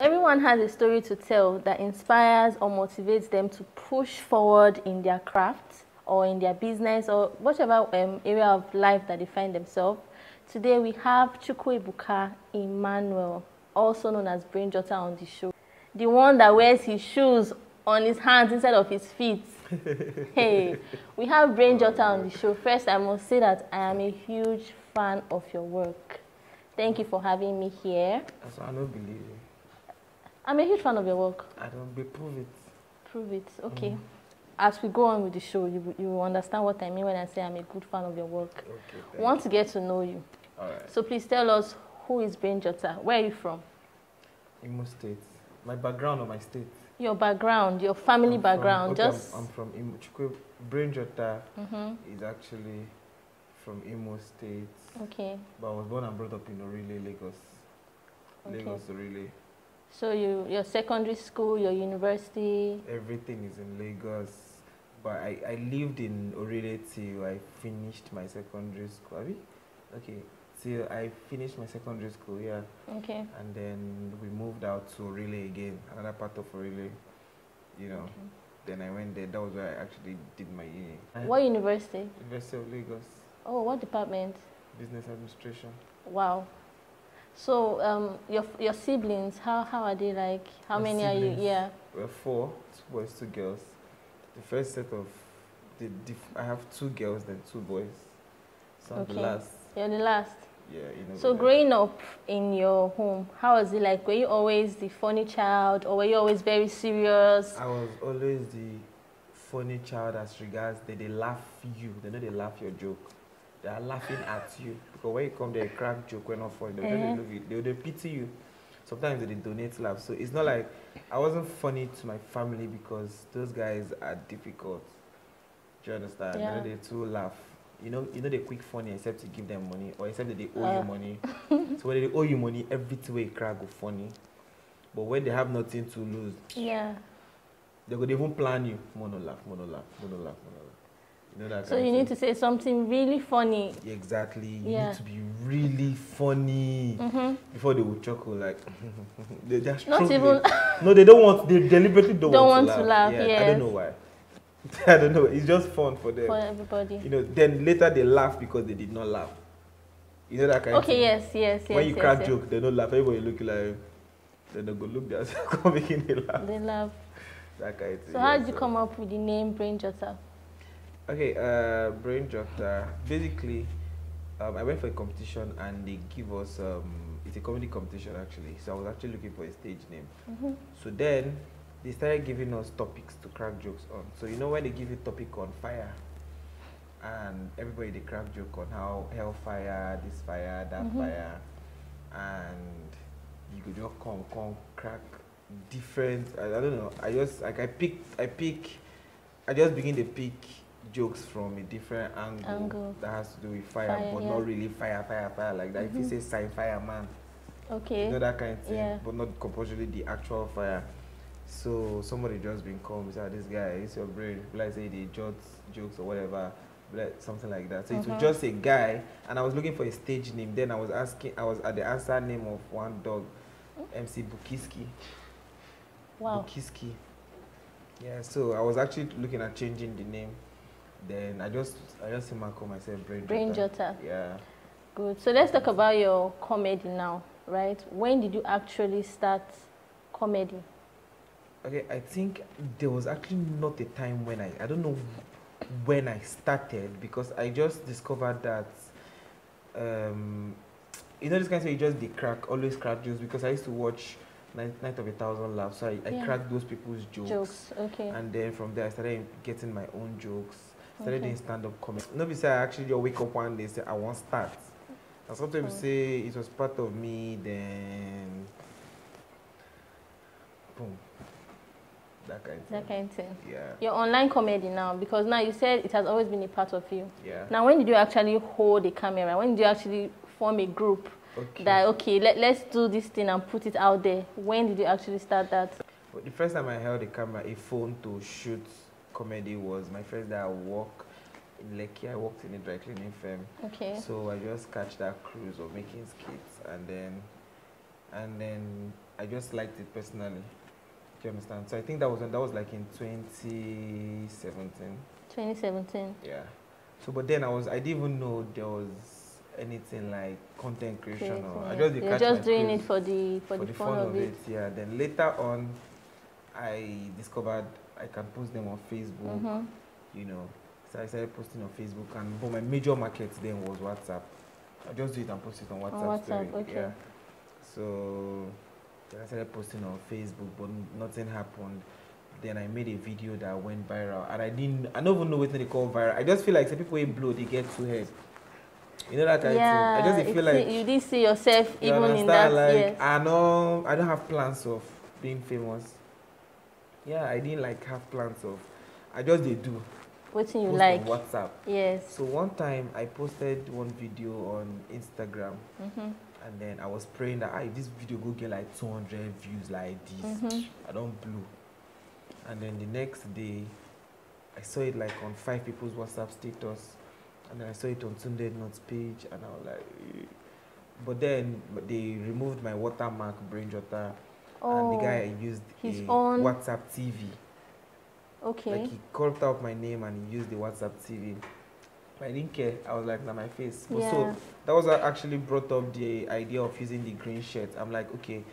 Everyone has a story to tell that inspires or motivates them to push forward in their craft or in their business or whatever area of life that they find themselves. Today we have Chukwuebuka Emmanuel, also known as BRAINJOTTER, on the show. The one that wears his shoes on his hands instead of his feet. Hey, we have BRAINJOTTER on the show. First, I must say that I am a huge fan of your work. Thank you for having me here. I don't believe you. I'm a huge fan of your work. I don't prove it. Prove it. Okay. As we go on with the show, you will understand what I mean when I say I'm a good fan of your work. Okay, I want to get to know you. All right. So please tell us, who is BRAINJOTTER? Where are you from? Imo State. My background or my state? Your background, your family background. I'm from Imo. BRAINJOTTER is actually from Imo State. Okay. But I was born and brought up in Orile, Lagos. Okay. Lagos, Orile. So your secondary school, your university? Everything is in Lagos. But I lived in Orile till I finished my secondary school. Okay. Till I finished my secondary school, yeah. Okay. And then we moved out to Orile again, another part of Orile, you know. Okay. Then I went there. That was where I actually did my uni. What university? University of Lagos. Oh, what department? Business administration. Wow. So your siblings, how are they like? How many siblings, are you? Yeah. We're 4, 2 boys, 2 girls. The first set of I have 2 girls, then 2 boys. So I'm the last. You're the last. Yeah, you know. So growing up in your home, how was it like? Were you always the funny child, or were you always very serious? I was always the funny child as regards they laugh you. They know they laugh your joke. They are laughing at you because when you come there, crack joke when not funny. They pity you. Sometimes they donate laugh. So it's not like I wasn't funny to my family because those guys are difficult. Do you understand? Yeah. You know, they too laugh. You know they're quick funny except you give them money or except that they owe you money. So when they owe you money, everything way crack go funny. But when they have nothing to lose, yeah, they could even plan you. Mono laugh. You know that. So you need to say something really funny. Exactly. You need to be really funny before they will chuckle. Like they're not even. No, they don't want. They deliberately don't want to laugh. Yeah. I don't know why. I don't know. It's just fun for them. For everybody. You know. Then later they laugh because they did not laugh. You know that kind of thing. Okay. Yes. When you crack joke, they don't laugh. Everybody look like. Then they go look there, come making they laugh. They laugh. That kind of thing. So how did you come up with the name BRAINJOTTER? Okay, BRAINJOTTER. Basically, I went for a competition and they give us it's a comedy competition actually. So I was actually looking for a stage name. So then they started giving us topics to crack jokes on. So you know when they give you topic on fire, and everybody they crack joke on how hellfire, this fire, that fire, and you could just come crack different. I don't know. I just begin to pick jokes from a different angle that has to do with fire but not really fire like that. If you say sci-fire man, okay, you know that kind of thing, but not compulsorily the actual fire. So somebody just been called and said, this guy, it's your brain. Like say they jot jokes or whatever, something like that. So it was just a guy, and I was looking for a stage name. Then I was at the answer name of one dog, MC Bukiski. Wow. Bukiski. Yeah, so I was actually looking at changing the name. Then I just call myself BRAINJOTTER. Yeah. Good. So let's talk about your comedy now, right? When did you actually start comedy? Okay, I think there was actually not a time when I don't know when I started because I just discovered that you know this kind of thing you just always crack jokes because I used to watch Night of 1,000 Laughs, so I cracked those people's jokes. Okay. And then from there I started getting my own jokes. Started doing stand-up comedy. Nobody say I actually just wake up one day and say I want to start. And sometimes say it was part of me, then boom. That kind of thing. Yeah. Your online comedy now, because now you said it has always been a part of you. Yeah. Now when did you actually hold a camera? When did you actually form a group? Okay. That let's do this thing and put it out there. When did you actually start that? Well, the first time I held a camera, a phone to shoot comedy was my first day I work in Lekki. I worked in a dry cleaning firm. Okay. So I just catch that cruise of making skits and then I just liked it personally. Do you understand? So I think that was like in 2017. 2017. Yeah. So but then I didn't even know there was anything like content creation or I just You're just doing it for the fun of it. Yeah. Then later on, I discovered I can post them on Facebook. You know, so I started posting on Facebook, but my major market then was WhatsApp. I just do it and post it on WhatsApp. Story. Okay. Yeah. So then I started posting on Facebook, but nothing happened. Then I made a video that went viral, and I don't even know what they call viral. I just feel like some people blow, they get too head. You know that kind of thing. I just feel like you did see yourself even in that. Like, yes. I don't have plans of being famous. Yeah, I didn't like have plans of. I just did do. What you like? On WhatsApp. Yes. So one time I posted one video on Instagram, and then I was praying that this video go get like 200 views like this. I don't blow. And then the next day, I saw it like on 5 people's WhatsApp status, and then I saw it on Tunde Notes page, and I was like, but then they removed my watermark, BRAINJOTTER, and the guy used his own WhatsApp TV. Okay. Like he called out my name and he used the WhatsApp TV. But I didn't care. I was like, nah, my face. Yeah. So that was actually brought up the idea of using the green shirt. I'm like, okay,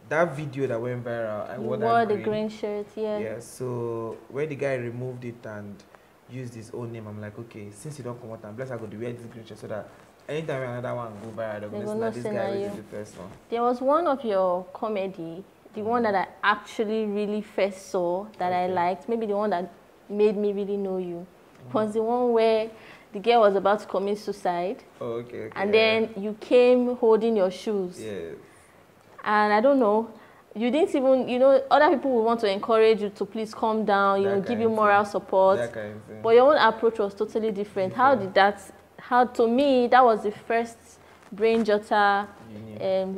that video that went viral, I wore the green shirt, Yeah, so when the guy removed it and used his own name, I'm like, okay, since you don't come out, I'm blessed I go to wear this green shirt so that anytime another one go viral, they're going to this guy is the first one. There was one of your comedy, the one that I actually really first saw that I liked, maybe the one that made me really know you, was the one where the girl was about to commit suicide. Oh, okay. And then you came holding your shoes. Yes. And I don't know, you didn't even, other people would want to encourage you to please calm down, give you moral support. That kind of thing. But your own approach was totally different. To me, that was the first BRAINJOTTER,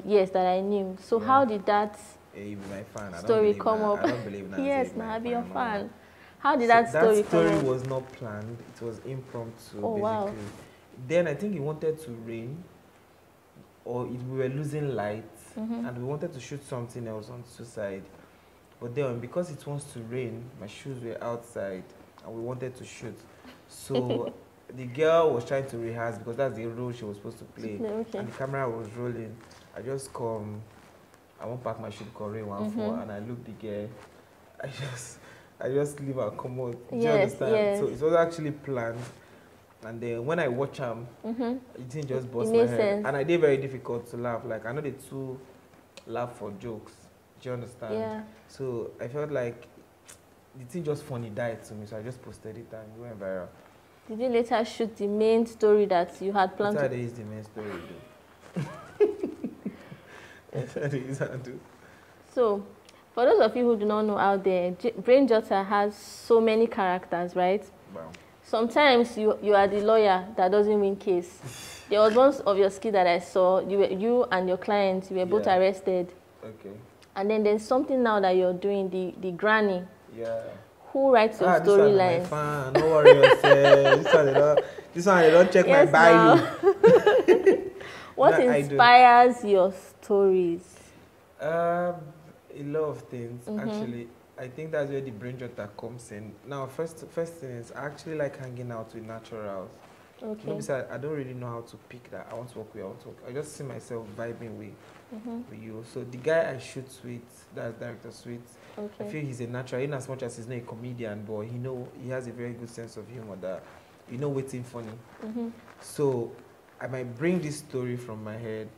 yes, that I knew. So how did that story come up? I don't believe that. Yes, now I'll be your fan. How did that story come up? That story was not planned. It was impromptu, basically. Wow. Then I think it wanted to rain, or we were losing light, and we wanted to shoot something else on suicide. But then, because it wants to rain, my shoes were outside, and we wanted to shoot. So the girl was trying to rehearse because that's the role she was supposed to play. Okay. And the camera was rolling. I just come, I won't pack my shoe because rain won't fall, and I look the girl. I just leave her come out. Do you understand? Yes. So it was actually planned. And then when I watch them, it didn't just bust my head. Sense. And I did very difficult to laugh. Like I know they too laugh for jokes. Do you understand? Yeah. So I felt like the thing just funny died to me. So I just posted it and it went viral. Did you later shoot the main story that you had planned to? That's how they use the main story, That's how they use that do. So, for those of you who do not know out there, BRAINJOTTER has so many characters, right? Wow. Sometimes you are the lawyer that doesn't win case. There was one of your skits that I saw. You and your clients, you were both arrested. Okay. And then there's something now that you're doing, the granny. Yeah. Who writes your storylines? Don't worry yourself. This one they don't check my bio. What inspires your stories? A lot of things, actually. I think that's where the BRAINJOTTER comes in. Now, first thing is I actually like hanging out with naturals. Okay. Besides, I don't really know how to pick that. I want to work with, I just see myself vibing with you. So the guy I shoot with, that's director Sweet. Okay. I feel he's a natural, in as much as he's not a comedian, but he has a very good sense of humor that waiting funny. So I might bring this story from my head,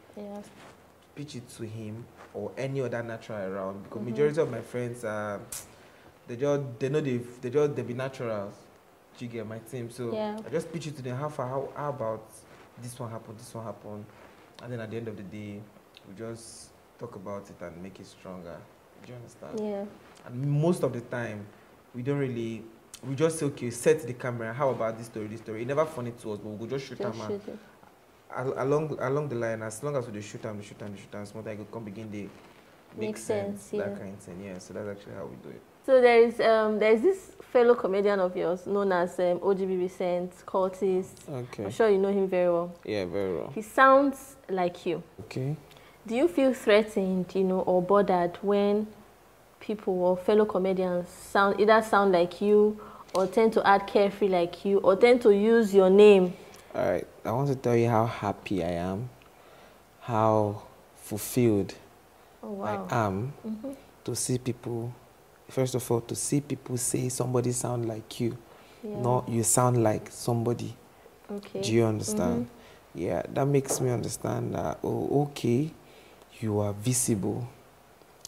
pitch it to him or any other natural around, because majority of my friends they be naturals. Do you get my team? So I just pitch it to them. How about this one happened, and then at the end of the day, we just talk about it and make it stronger. Do you understand? Yeah. And most of the time, we we just say, okay, set the camera. How about this story? It's never funny to us, but we'll just shoot them. Along the line, as long as we shoot them, small time, it can begin to make sense. That kind of thing. Yeah. So that's actually how we do it. So there's this fellow comedian of yours known as OGB RECENT CULTIST. Okay. I'm sure you know him very well. Yeah, very well. He sounds like you. Okay. Do you feel threatened, you know, or bothered when people or fellow comedians either sound like you, or tend to act carefree like you, or tend to use your name? All right, I want to tell you how happy I am, how fulfilled I am to see people, first of all, to see people say somebody sound like you, not you sound like somebody. Okay. Do you understand? Yeah, that makes me understand that, oh, okay, you are visible.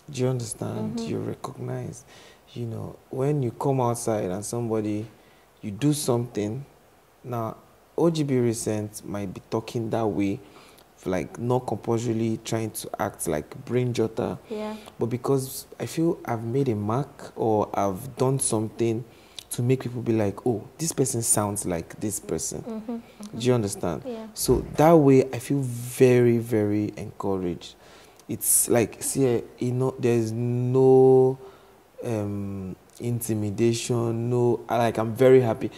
Do you understand? You're recognized. You know, when you come outside and somebody, you do something, now, OGB Recent might be talking that way, like not compulsorily trying to act like BRAINJOTTER, but because I feel I've made a mark or I've done something to make people be like, oh, this person sounds like this person. Do you understand? Yeah. So that way I feel very, very encouraged. It's like, see, you know, there's no intimidation, no, like I'm very happy.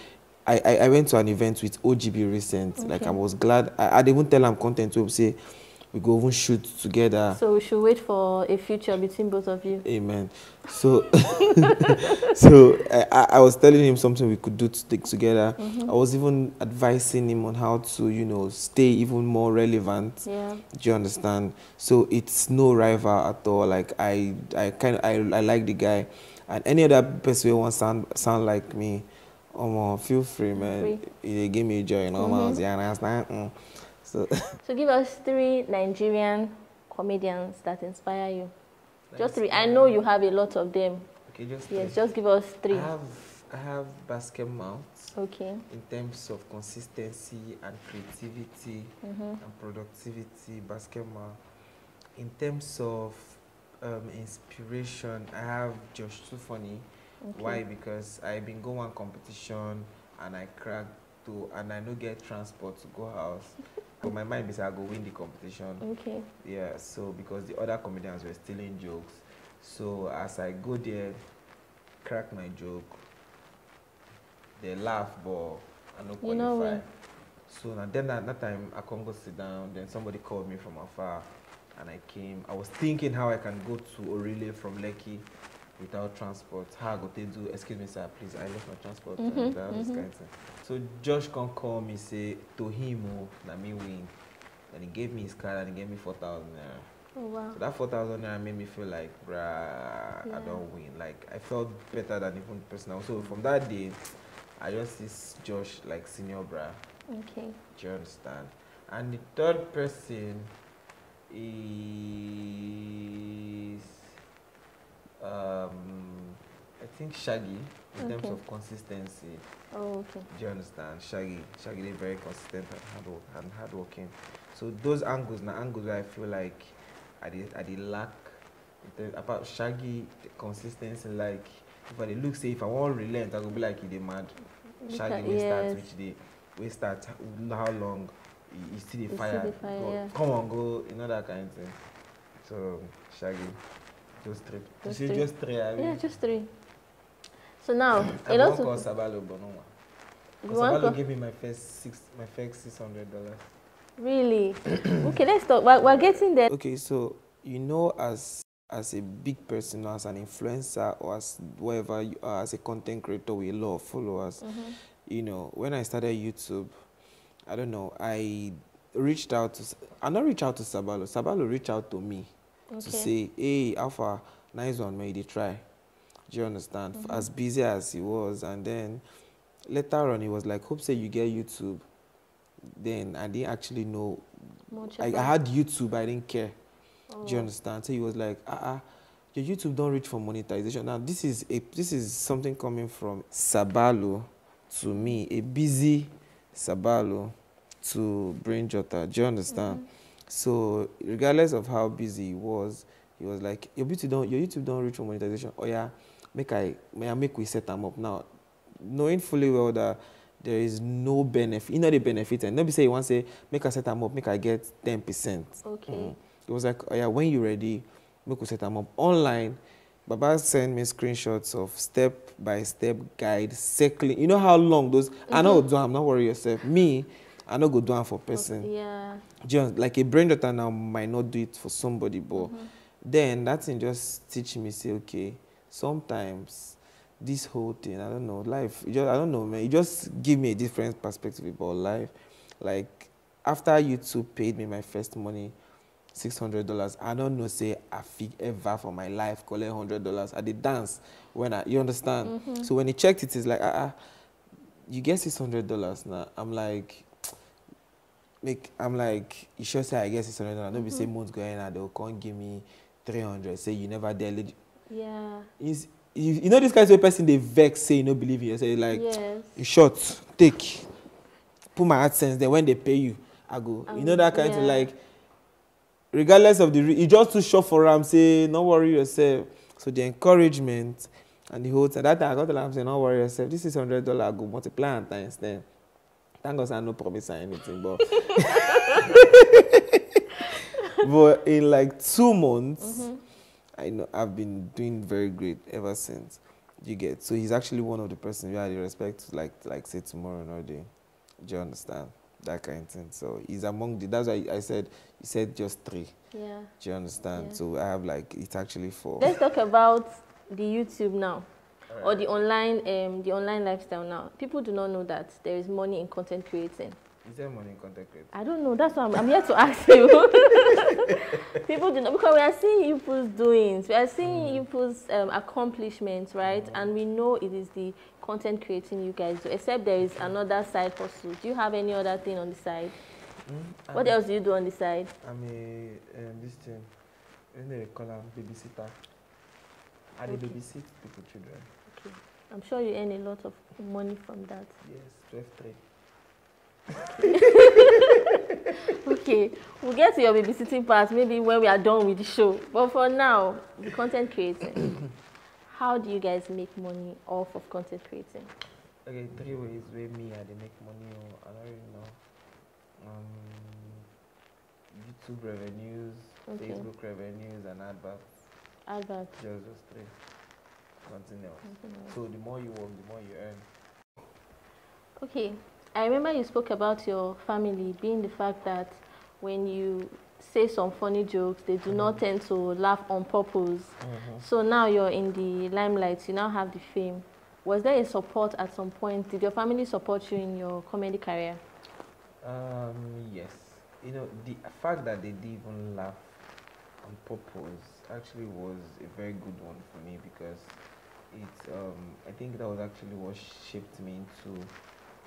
I went to an event with OGB Recent. Like I was glad. I didn't even tell them content to say we go even shoot together. So we should wait for a future between both of you. Amen. So, so I was telling him something we could do to stick together. I was even advising him on how to, you know, stay even more relevant. Yeah. Do you understand? So it's no rival at all. Like I like the guy, and any other person who wants sound like me, feel free, man. It gave me joy, you know. I was young, I understand. So give us 3 Nigerian comedians that inspire you. Just 3. I know you have a lot of them. Okay, just 3. Yes, just give us 3. I have basket mount. Okay. In terms of consistency and creativity and productivity, basket mount. In terms of inspiration, I have Josh Too Funny. Okay. Why? Because I've been going on competition and I cracked to, and I don't get transport to go house. But my mind is I go win the competition. Okay. Yeah. So because the other comedians were stealing jokes, so as I go there, crack my joke, they laugh, but I don't qualify. You know, so now then at that time I can't go sit down. Then somebody called me from afar, and I came. I was thinking how I can go to Orile from Lekki without transport. How I go to do, excuse me sir, please, I left my transport and that kind of thing. So Josh can call me, say to him, oh, let me win. And he gave me his card and he gave me 4,000 naira. Oh wow. So that 4,000 naira made me feel like, bruh, I don't win. Like I felt better than even personal. So from that day, I just see Josh like senior bruh. Okay. Do you understand? And the third person is I think Shaggy, in terms of consistency. Oh, okay. Do you understand? Shaggy is very consistent and hardworking. So those angles, where I feel like I did lack. About Shaggy, the consistency, like if I look, say if I want to relent, I will be like, he mad. Shaggy will start which day, we start how long, you still the fire. Come on, go, you know, that kind of thing. So Shaggy. Just 3. Just 3. I mean. Yeah, just 3. So now, a lot of Sabalo, but no one. Sabalo gave me my first $600. Really? Okay, let's talk. We're getting there. Okay, so you know, as a big person, as an influencer, or as whatever you are, as a content creator with a lot of followers, you know, when I started YouTube, I don't know, I not reach out to Sabalo. Sabalo reached out to me. To say, hey, Alpha, nice one, may they try. Do you understand? As busy as he was, and then later on, he was like, hope say you get YouTube. Then I didn't actually know. I had YouTube, I didn't care. Oh. Do you understand? So he was like, your YouTube don't reach for monetization. Now this is something coming from Sabalo to me, a busy Sabalo to BRAINJOTTER. Do you understand? So regardless of how busy he was like, your YouTube don't reach for monetization. Oh yeah, make we set them up now, knowing fully well that there is no benefit. You know the benefit, and nobody say you want to say make I set them up, make I get 10%. Okay. It was like, oh yeah, when you're ready, make we set them up online. Baba sent me screenshots of step-by-step guide, circling. You know how long those? I know, I'm not worry yourself. Me, I no go do it for person. Yeah. Just like a brainjotter now might not do it for somebody, but then that thing just teach me say, okay, sometimes this whole thing, I don't know, life, I don't know, man, it just give me a different perspective about life. Like after YouTube paid me my first money, $600, I don't know say I feel ever for my life collect $100. I did dance when you understand. So when he checked it, it's like you get $600 now. I'm like, you sure say I get $600? Don't be say months going and they'll come give me 300. Say you never dare. Yeah. You know this kind of person they vex say you no believe in yourself. Like, yes. in short, put my AdSense. Then when they pay you, I go. You know that kind of like, regardless of you just too short for them. Say no worry yourself. So the encouragement and the whole time that time I got to them say no worry yourself. This is $100. I go multiply and times 10. Thank God I no promise or anything, but but in like 2 months, I know I've been doing very great ever since. You get so he's actually one of the persons you had the respect to like say tomorrow or day. Do you understand that kind of thing? So he's among the. That's why I said he said just 3. Yeah. Do you understand? Yeah. So I have like it's actually 4. Let's talk about the YouTube now. Or the online lifestyle now. People do not know that there is money in content creating. Is there money in content creating? I don't know. That's why I'm here to ask you. People do not, because we are seeing YouTube's doings, we are seeing YouTube's accomplishments, right? And we know it is the content creating you guys do. Except there is another side hustle. Do you have any other thing on the side? What else do you do on the side? I'm this thing. They call them babysitter. I babysit people children. Okay. I'm sure you earn a lot of money from that. Yes, 12-3. Okay, we'll get to your babysitting part maybe when we are done with the show. But for now, the content creating. How do you guys make money off of content creating? Okay, 3 ways where me I make money. I don't really know. YouTube revenues, Facebook revenues, and adverts. Just those 3. Nothing else. So the more you work, the more you earn. Okay. I remember you spoke about your family being the fact that when you say some funny jokes, they do not tend to laugh on purpose. So now you're in the limelight, you now have the fame. Was there a support at some point? Did your family support you in your comedy career? Yes. You know, the fact that they didn't even laugh on purpose actually was a very good one for me because I think that was actually what shaped me into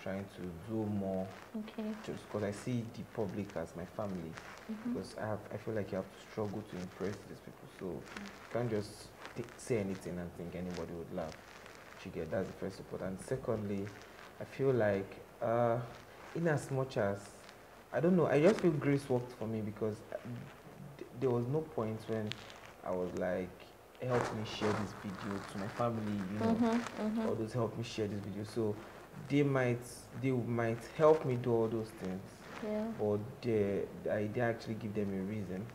trying to do more. Okay. Just because I see the public as my family. Because I feel like you have to struggle to impress these people. So you can't just say anything and think anybody would laugh. You get that's the first support. And secondly, I feel like in as much as I don't know, I just feel grace worked for me because there was no point when I was like, help me share this video to my family, you know, all those help me share this video. So they might help me do all those things, but I did actually give them a reason,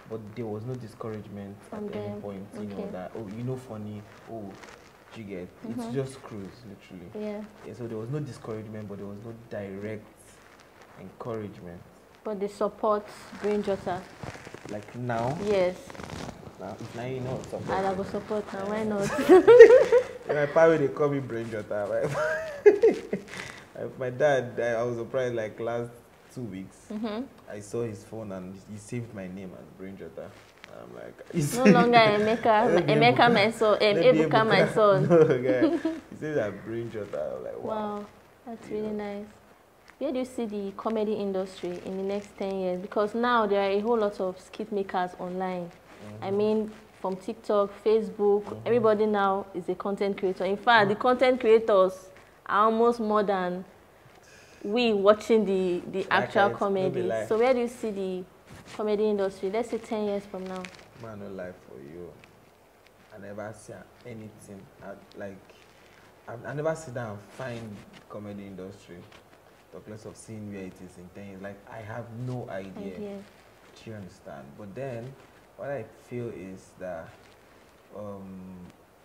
but there was no discouragement at any point, you know, that, oh, you know, funny, oh, you get, it's just cruise, literally. Yeah, so there was no discouragement, but there was no direct encouragement. But they support BRAINJOTTER? Like now? Yes. Now you know support. I will support her, why not? My parents, they call me BRAINJOTTER. My dad, I was surprised like last 2 weeks. I saw his phone and he saved my name as BRAINJOTTER. I'm like, no longer Emeka my son, Ebuka my son. No, okay. He says that BRAINJOTTER. I'm like, wow. That's really nice. Where do you see the comedy industry in the next 10 years? Because now there are a whole lot of skit makers online. I mean, from TikTok, Facebook, everybody now is a content creator. In fact, the content creators are almost more than we watching the actual comedy. So where do you see the comedy industry, let's say 10 years from now? Man, no life for you. I never see anything. I never sit down and find comedy industry. Talk less of seeing where it is in 10 years. Like, I have no idea. Do you understand? But then, what I feel is that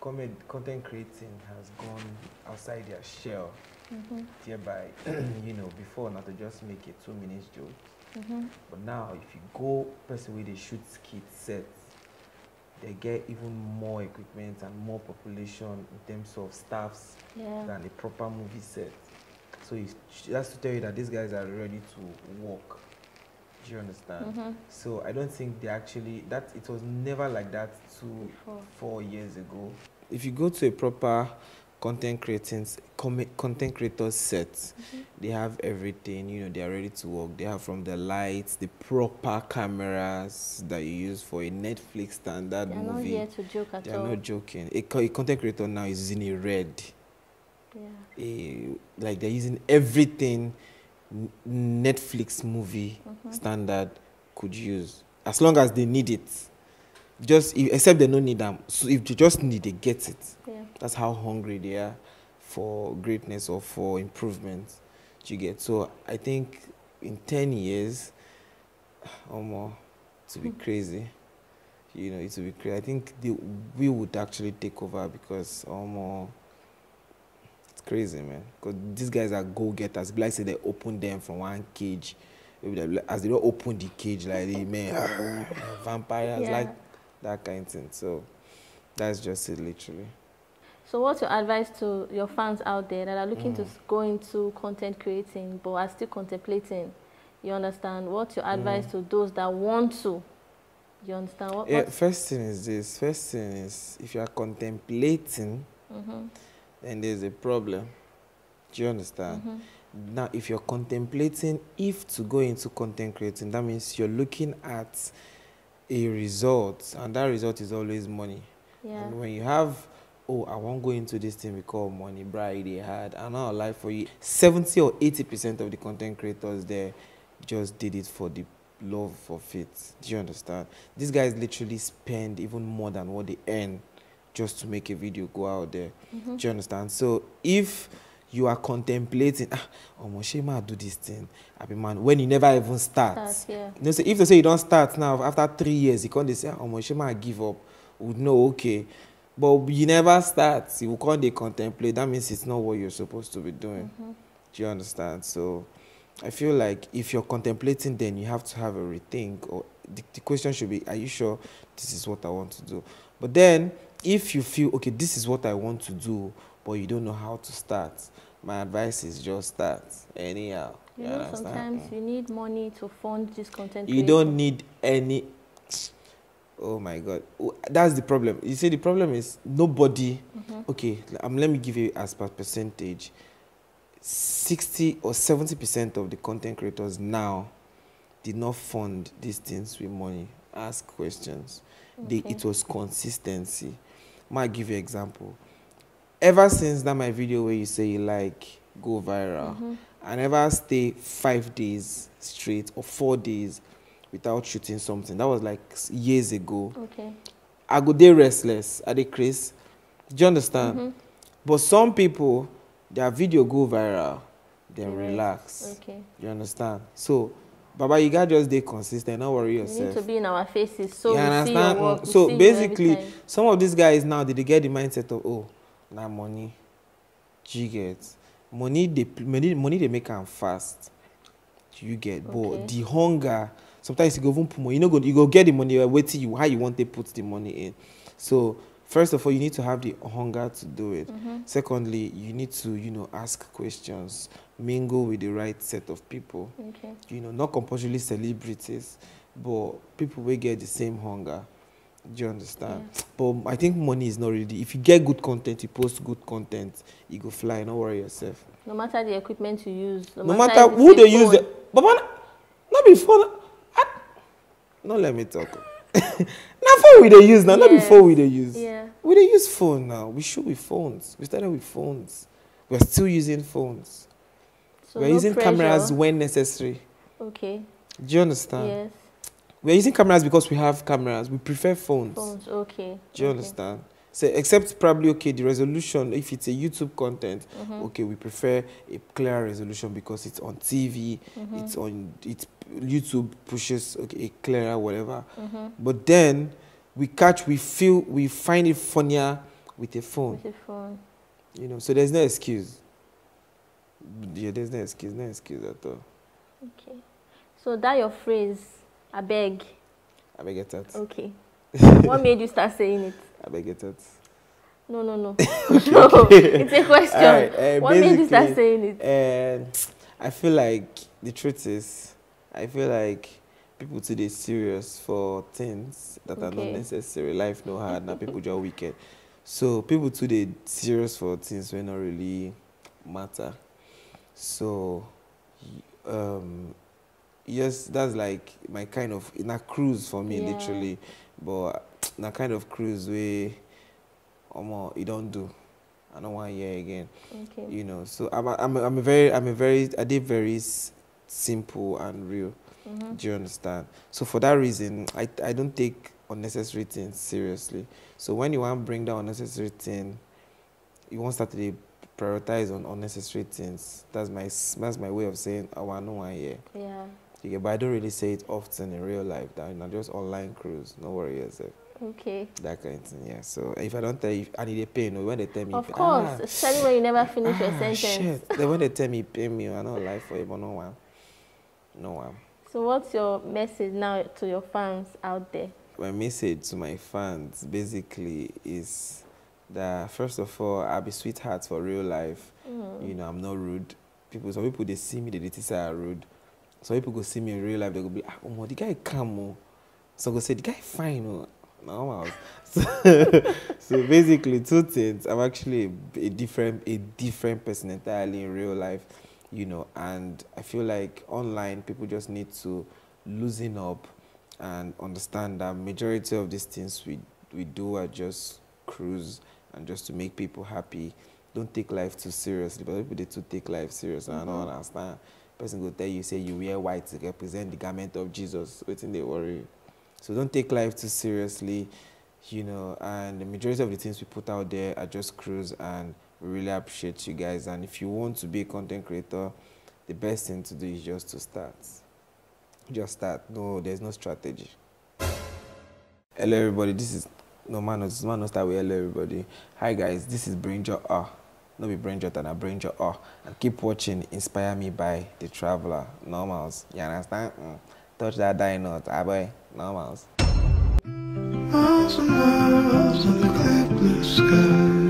content creating has gone outside their shell. thereby, you know, before not to just make a 2 minutes joke. But now, if you go person where they shoot skit sets, they get even more equipment and more population in terms of staffs than a proper movie set. So that's to tell you that these guys are ready to work. Do you understand? So I don't think they actually, that it was never like that 4 years ago. If you go to a proper content creators set, they have everything, you know, they are ready to work. They have from the lights, the proper cameras that you use for a Netflix standard movie. They're not here to joke at all. They are not joking. A content creator now is using a red. Like they're using everything Netflix movie standard could use, as long as they need it. Except they don't need them. So if they just need, they get it. That's how hungry they are for greatness or for improvement. You get. So I think in 10 years or more, to be crazy. You know, it will be crazy. I think we would actually take over because it's crazy, man. Because these guys are go-getters. Like say they open them from one cage. As they don't open the cage, like they vampires, like that kind of thing. So that's just it, literally. So what's your advice to your fans out there that are looking to go into content creating but are still contemplating? You understand? What's your advice to those that want to? You understand? First thing is this. First thing is, if you are contemplating, then there's a problem. Do you understand? Now, if you're contemplating to go into content creating, that means you're looking at a result, and that result is always money. And when you have, I won't go into this thing we call money, they had, and I'll lie for you, 70 or 80% of the content creators there just did it for the love of it. Do you understand? These guys literally spend even more than what they earn just to make a video go out there. Do you understand? So if you are contemplating, Shema do this thing, man, when you never even start. You know, so if they say you don't start now, after 3 years, you can't say, Shema give up. Would know, okay. But you never start. You can't contemplate. That means it's not what you're supposed to be doing. Do you understand? So I feel like if you're contemplating, then you have to have a rethink. Or the question should be, are you sure this is what I want to do? But then, if you feel, okay, this is what I want to do, but you don't know how to start, my advice is just start anyhow. You know, sometimes you need money to fund this content. You don't need any. Oh my God, that's the problem. You see, the problem is nobody. Okay, let me give you as per percentage. 60 or 70% of the content creators now did not fund these things with money. Ask questions. It was consistency. Might give you an example. Ever since that my video where you say you like go viral, I never stay 5 days straight or 4 days without shooting something. That was like years ago. I go there restless. Are they crazy? Do you understand? But some people, their video go viral, then relax. You understand? So, Baba, you gotta just stay consistent. Don't worry yourself. You need to be in our faces, so you we see your work. So basically, some of these guys now they get the mindset of now money. You get money. Money they make them fast. You get, but the hunger. Sometimes you go even put money. You go get the money. Wait till how you want to put the money in. So first of all, you need to have the hunger to do it. Secondly, you need to ask questions, mingle with the right set of people. Not compulsorily celebrities, but people will get the same hunger. Do you understand? But I think money is not really. If you get good content, you post good content, you go fly. Don't worry yourself. No matter the equipment you use, no matter who they use, but not before. Not let me talk. Now phone we they use now, not before we they use. We they use phone now. We shoot with phones. We started with phones. We're still using phones. So we're using cameras when necessary. Do you understand? Yes. We're using cameras because we have cameras. We prefer phones. Do you understand? So except probably the resolution, if it's a YouTube content, we prefer a clear resolution because it's on TV, it's YouTube pushes a clearer whatever. But then we find it funnier with a phone. So there's no excuse. Yeah, there's no excuse at all. Okay. So that your phrase, I beg. I beg it that. Okay. What made you start saying it? I beg it that. No. No, it's a question. Right, what made you start saying it? I feel like the truth is, I feel like people today serious for things that are not necessary. Life no hard, now people just wicked. So people today serious for things will not really matter. So, yes, that's like my kind of in a cruise for me, literally. But in a kind of cruise where you don't do. I don't want to hear again. Okay. You know, so I did very simple and real. Do you understand? So for that reason, I don't take unnecessary things seriously. So when you want to bring down unnecessary thing, you won't start to prioritize on unnecessary things. That's my way of saying I want no one here. Yeah. But I don't really say it often in real life. That just online cruise. No worry yourself. Okay. That kind of thing, yeah. So if I don't tell you, I need a pay, no, when they tell me, of course, especially when you never finish your sentence. Shit. Then when they tell me pay me, I don't lie for you, but no one. So what's your message now to your fans out there? My message to my fans basically is that first of all, I'll be sweethearts for real life. You know, I'm not rude. Some people they see me, they say I'm rude. Some people go see me in real life, they go be, the guy come. So go say the guy fine. No. So basically, two things. I'm actually a different person entirely in real life, you know, and I feel like online people just need to loosen up and understand that majority of these things we do are just cruise and just to make people happy. Don't take life too seriously, but people they too take life serious. And I don't understand. Person go tell you, say you wear white to represent the garment of Jesus. Waiting they worry. So don't take life too seriously, you know, and the majority of the things we put out there are just cruise, and we really appreciate you guys. And if you want to be a content creator, the best thing to do is just to start. Just start. No, there's no strategy. Hello everybody, this is no start with hello everybody. Hi guys, this is BRAINJOTTER. No be BRAINJOTTER, na BRAINJOTTER. And keep watching Inspire Me by The Traveler. Normals. You understand? Touch that die note, boy. Normals. Miles and miles on the clear blue sky.